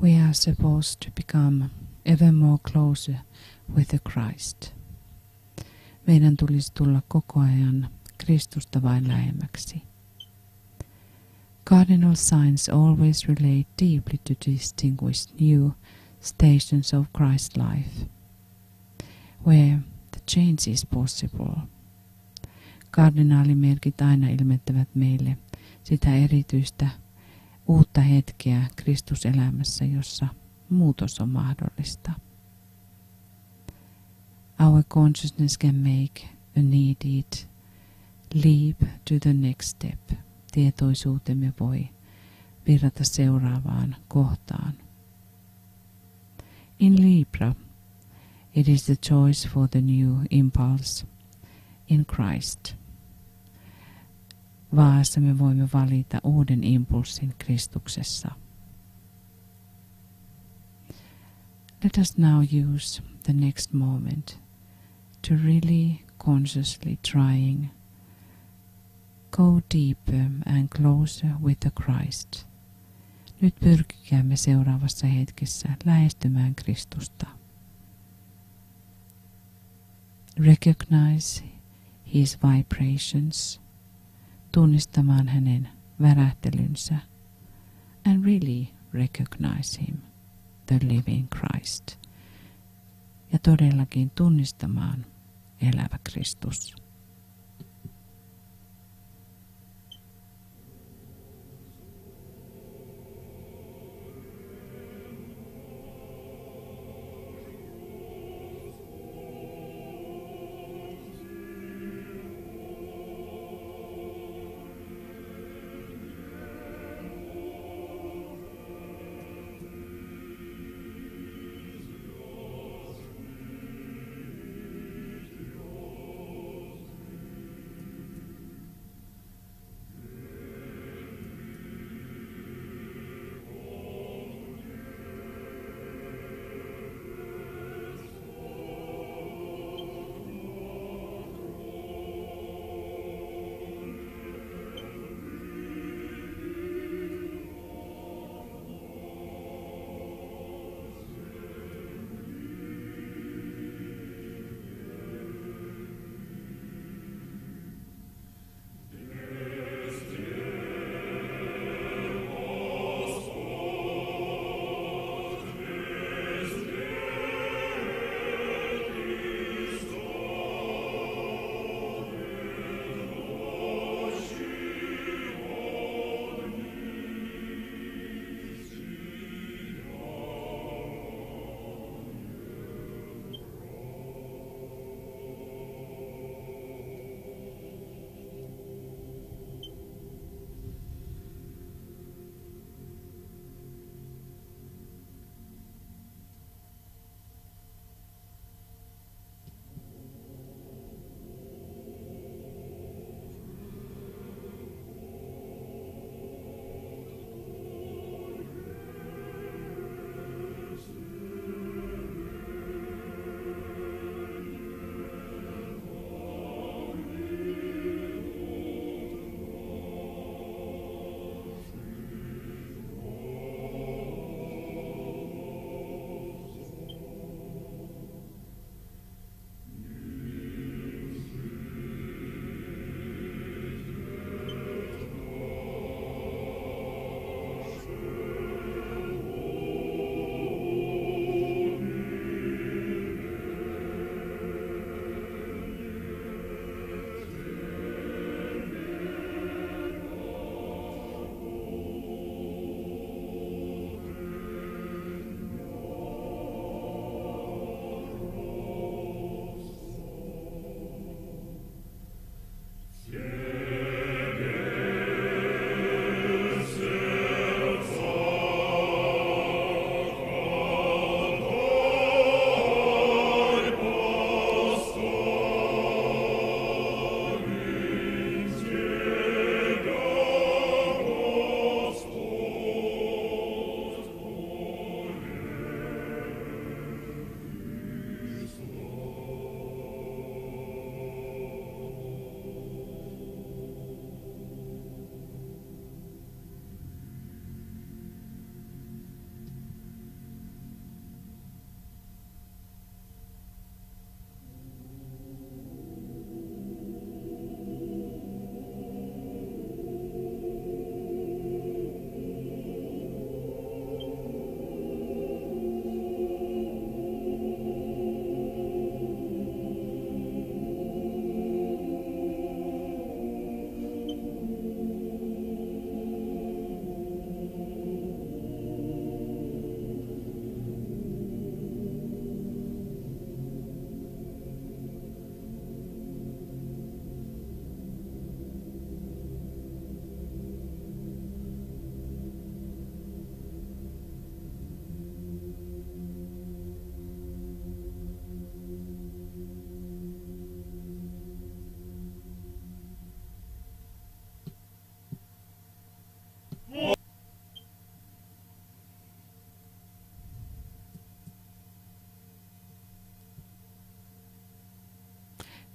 We are supposed to become ever more closer with the Christ. Meidän tulisi tulla koko ajan Kristusta vain lähemmäksi. Cardinal signs always relate deeply to distinguish new stations of Christ's life, where the change is possible. Kardinaalimerkit aina ilmentävät meille sitä erityistä uutta hetkeä Kristuselämässä, jossa muutos on mahdollista. Our consciousness can make a needed leap to the next step. Tietoisuutemme voi virrata seuraavaan kohtaan. In Libra, it is the choice for the new impulse in Christ. Vaassa me voimme valita uuden impulssin Kristuksessa. Let us now use the next moment to really consciously trying go deeper and closer with the Christ. Nyt pyrkikäämme seuraavassa hetkessä lähestymään Kristusta. Recognize his vibrations, tunnistamaan hänen värähtelynsä, and really recognize him, the living Christ. Ja todellakin tunnistamaan elävä Kristus.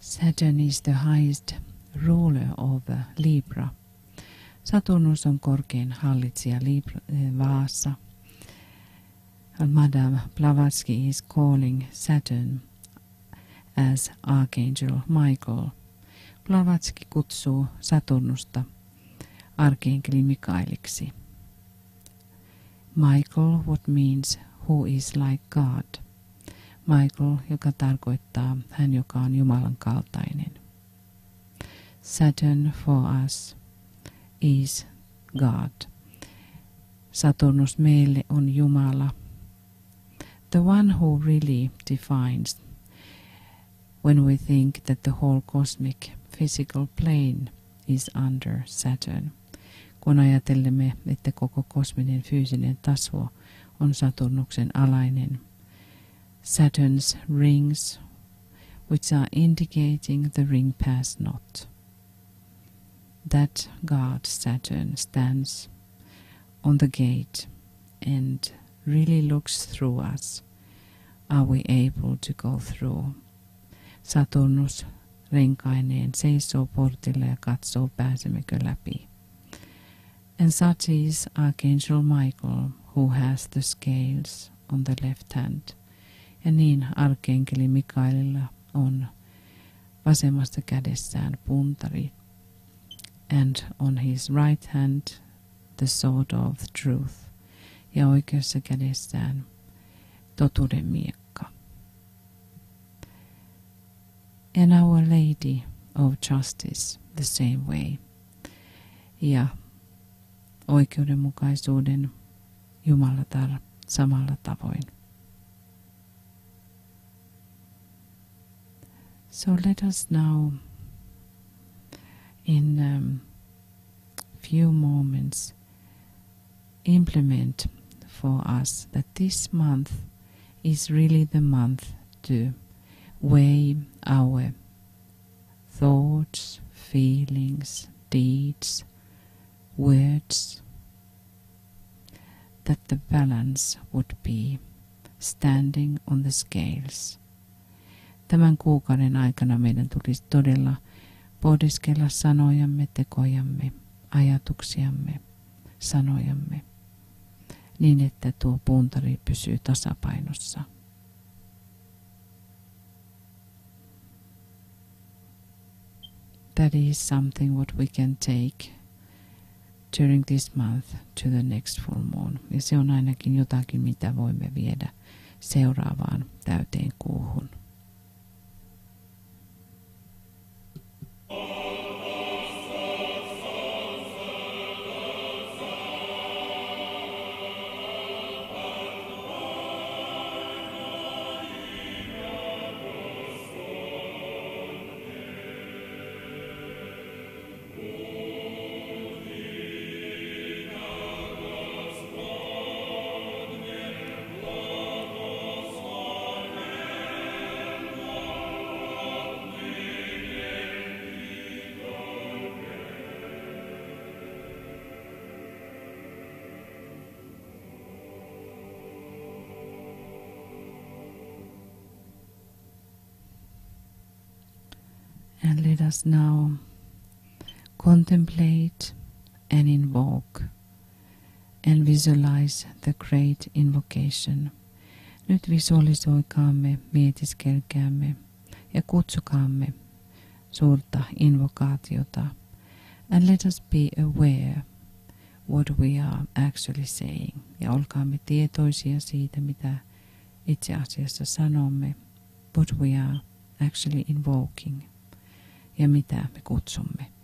Saturn is the highest ruler of Libra. Saturnus on korkein hallitsija Vaassa. Madame Blavatsky is calling Saturn as Archangel Michael. Blavatsky kutsuu Saturnusta arkienkeli Mikaeliksi. Michael, what means who is like God. Michael, joka tarkoittaa hän, joka on Jumalan kaltainen. Saturn for us is God. Saturnus meille on Jumala. The one who really defines when we think that the whole cosmic physical plane is under Saturn. Kun ajatellemme, että koko kosminen fyysinen taso on Saturnuksen alainen. Saturn's rings, which are indicating the ring pass not. That God Saturn stands on the gate and really looks through us. Are we able to go through? Saturnus renkaineen seisoo portilla ja katsoo, pääsemmekö läpi. And such is Archangel Michael, who has the scales on the left hand. Ja niin arkenkeli Mikaelilla on vasemmasta kädessään puntari. And on his right hand the sword of truth. Ja oikeassa kädessään totuuden miekka. And Our Lady of Justice the same way. Ja oikeudenmukaisuuden Jumalatar samalla tavoin. So let us now in few moments implement for us that this month is really the month to weigh our thoughts, feelings, deeds, words, that the balance would be standing on the scales. Tämän kuukauden aikana meidän tulisi todella pohdiskella sanojamme, tekojamme, ajatuksiamme, sanojamme, niin että tuo puntari pysyy tasapainossa. That is something what we can take during this month to the next full moon. Ja se on ainakin jotakin, mitä voimme viedä seuraavaan täyteen kuuhun. And let us now contemplate and invoke and visualize the great invocation. Nyt visualisoikaamme, mietiskelkäämme ja kutsukaamme suurta invokaatiota. And let us be aware what we are actually saying. Ja olkaamme tietoisia siitä, mitä itse asiassa sanomme. What we are actually invoking. Ja mitä me kutsumme.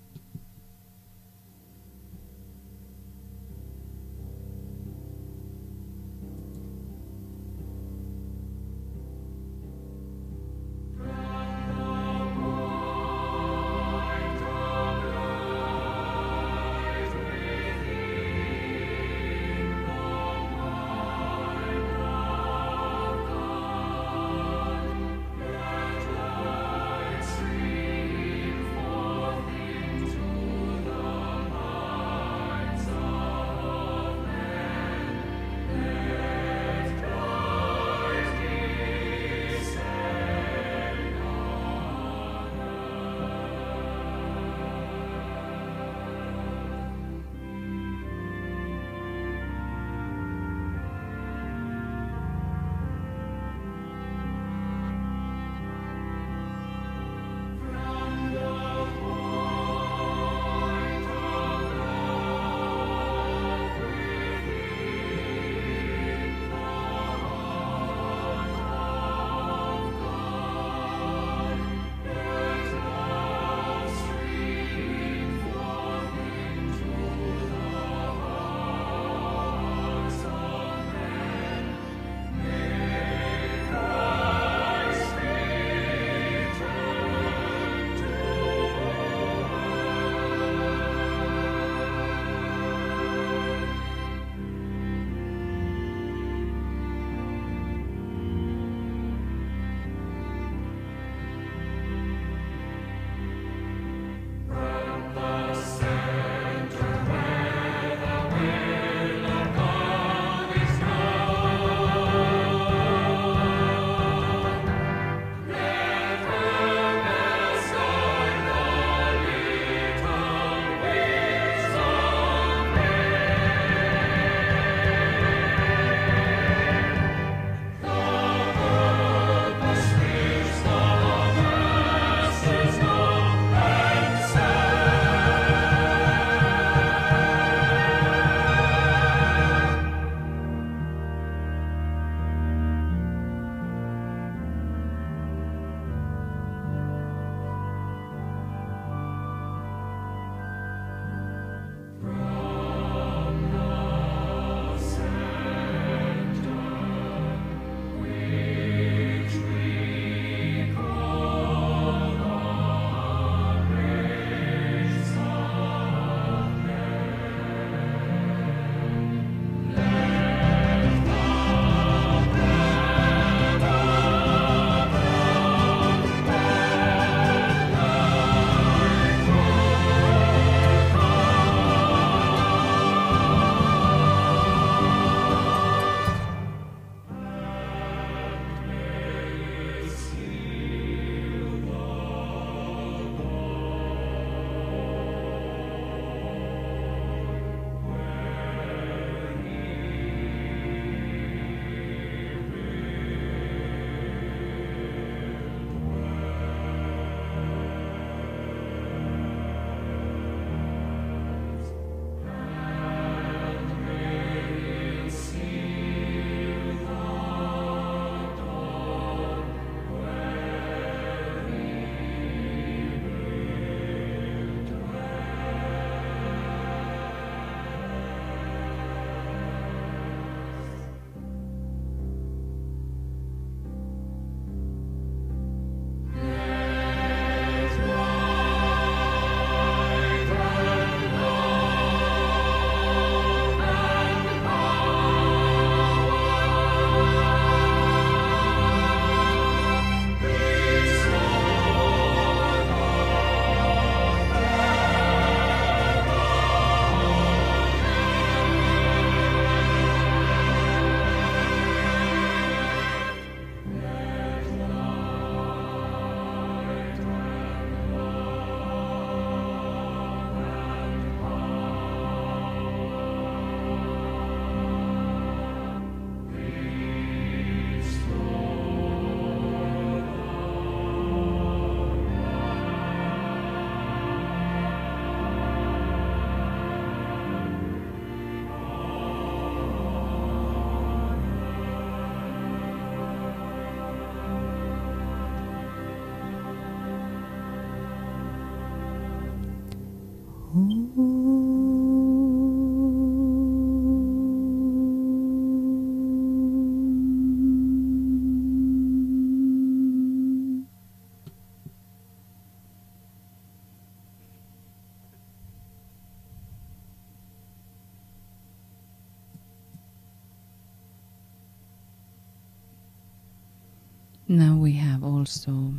Now we have also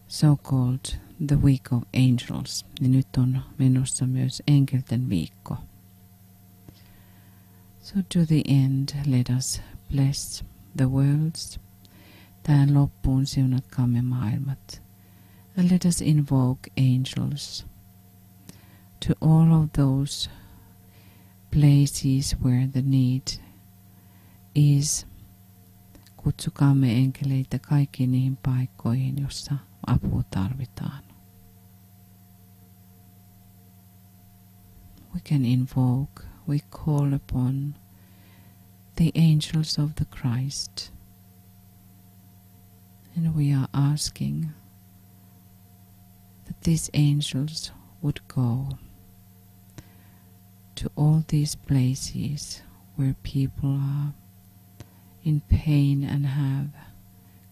so-called the Week of Angels. Ja nyt on menossa myös enkelten viikko. So to the end, let us bless the worlds. Tähän loppuun siunatkaamme maailmat. And let us invoke angels to all of those places where the need is. Kutsukaamme enkeleitä kaikkiin niihin paikkoihin, jossa apua tarvitaan. We can invoke, we call upon the angels of the Christ. And we are asking that these angels would go to all these places where people are in pain and have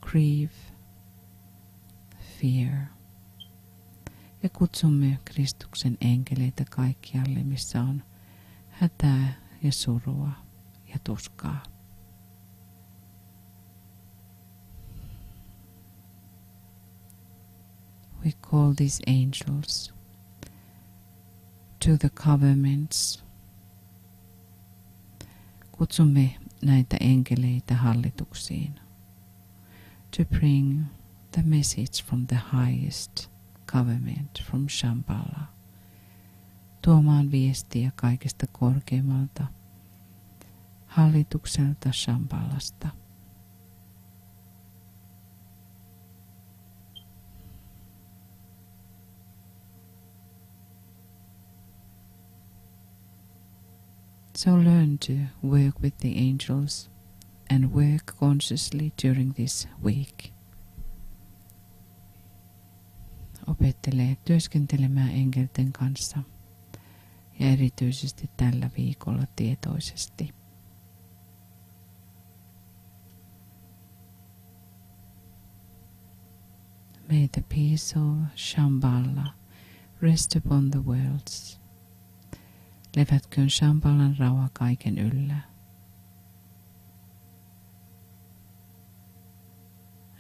grief, fear. Ja kutsumme Kristuksen enkeleitä kaikkialle, missä on hätää ja surua ja tuskaa. We call these angels to the governments. Kutsumme näitä enkeleitä hallituksiin. To bring the message from the highest government, from Shambhala. Tuomaan viestiä kaikesta korkeimmalta hallitukselta Shambhalasta. So learn to work with the angels and work consciously during this week. Opettelee työskentelemään enkelten kanssa ja erityisesti tällä viikolla tietoisesti. May the peace of Shambhala rest upon the worlds. Levätköön Shambhalan rauha kaiken yllä.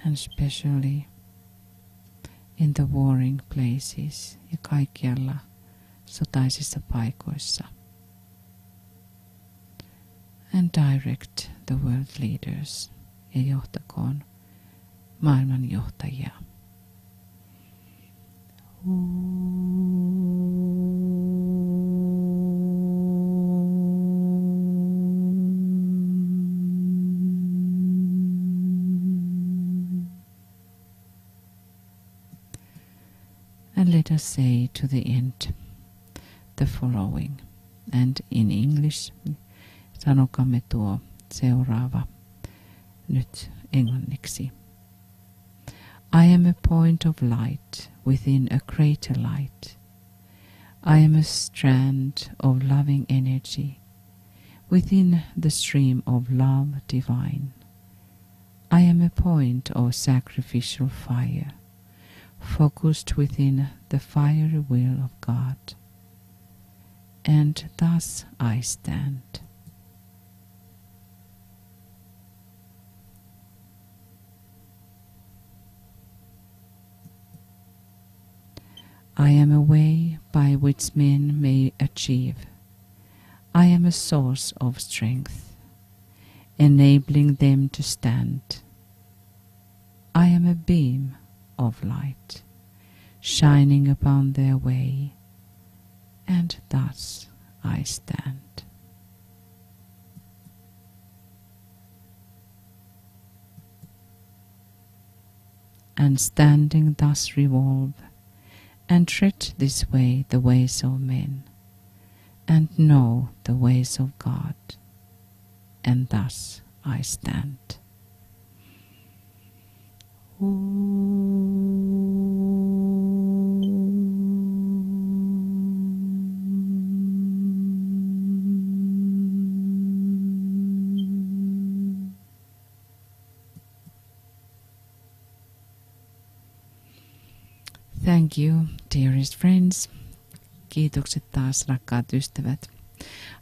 And especially in the warring places ja kaikkialla sotaisissa paikoissa. And direct the world leaders ja johtakoon maailman johtajia. And let us say to the end the following. And in English, sanokamme tuo seuraava nyt englanniksi. I am a point of light within a greater light. I am a strand of loving energy within the stream of love divine. I am a point of sacrificial fire, focused within the fiery will of God. And thus I stand. I am a way by which men may achieve. I am a source of strength, enabling them to stand. I am a beam of light, shining upon their way, and thus I stand. And standing thus revolve, and tread this way the ways of men, and know the ways of God, and thus I stand. Thank you, dearest friends. Kiitokset taas, rakkaat ystävät.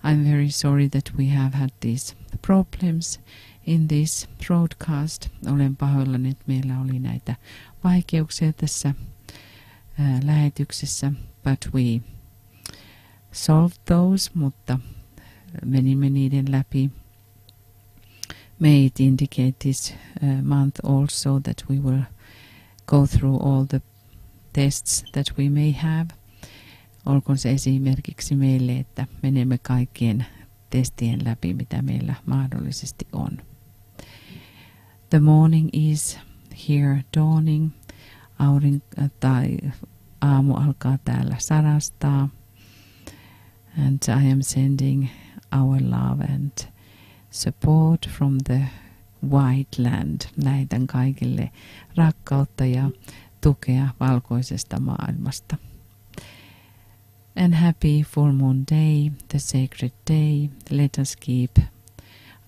I'm very sorry that we have had these problems in this broadcast. Olen pahoillani, että meillä oli näitä vaikeuksia tässä lähetyksessä, but we solved those, mutta menimme niiden läpi. May it indicate this month also that we will go through all the tests that we may have. Olkoon se esimerkiksi meille, että menemme kaikkien testien läpi, mitä meillä mahdollisesti on. The morning is here dawning. Aamu alkaa täällä sarastaa. And I am sending our love and support from the white land. Lähetän kaikille rakkautta ja tukea valkoisesta maailmasta. And happy full moon day, the sacred day. Let us keep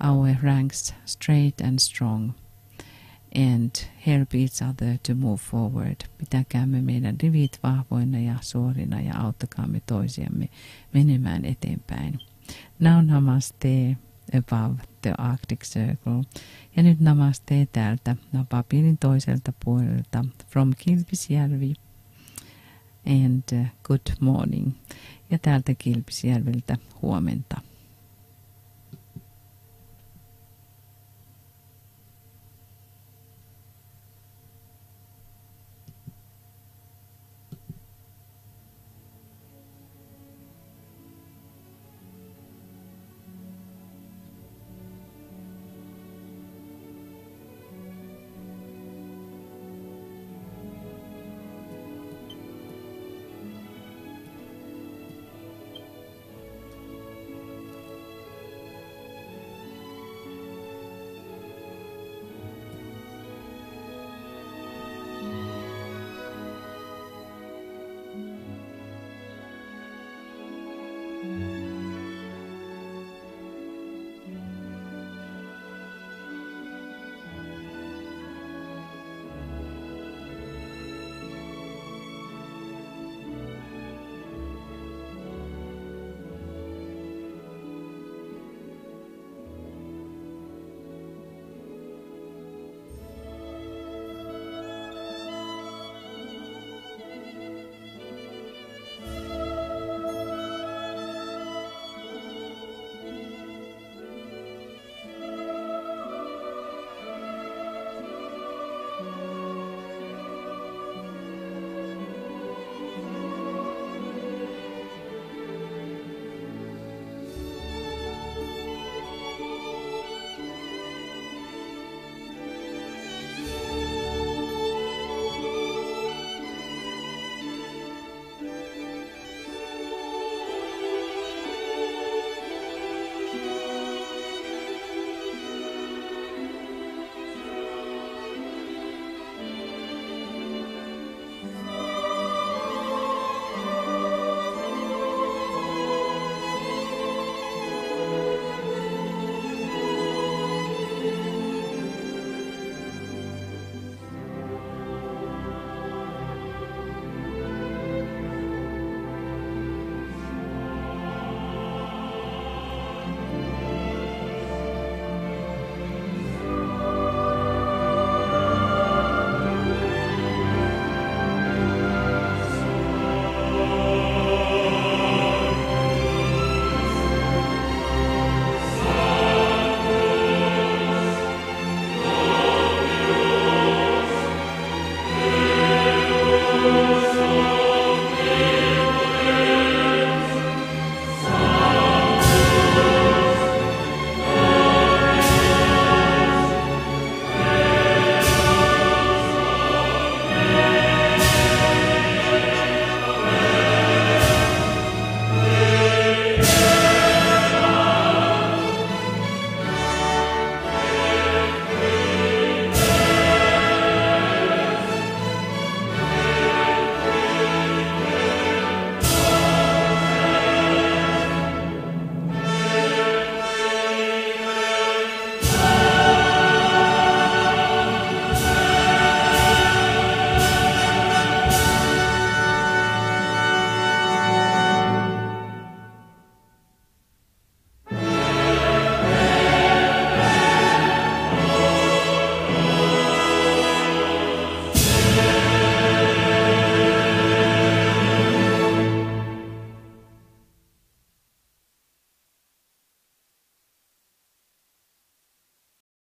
our ranks straight and strong and help each other to move forward. Pitäkäämme meidän rivit vahvoina ja suorina ja auttakaamme toisiamme menemään eteenpäin. Now namaste above the Arctic Circle. Ja nyt namaste täältä papirin toiselta puolelta from Kilpisjärvi. And good morning. Ja täältä Kilpisjärveltä huomenta.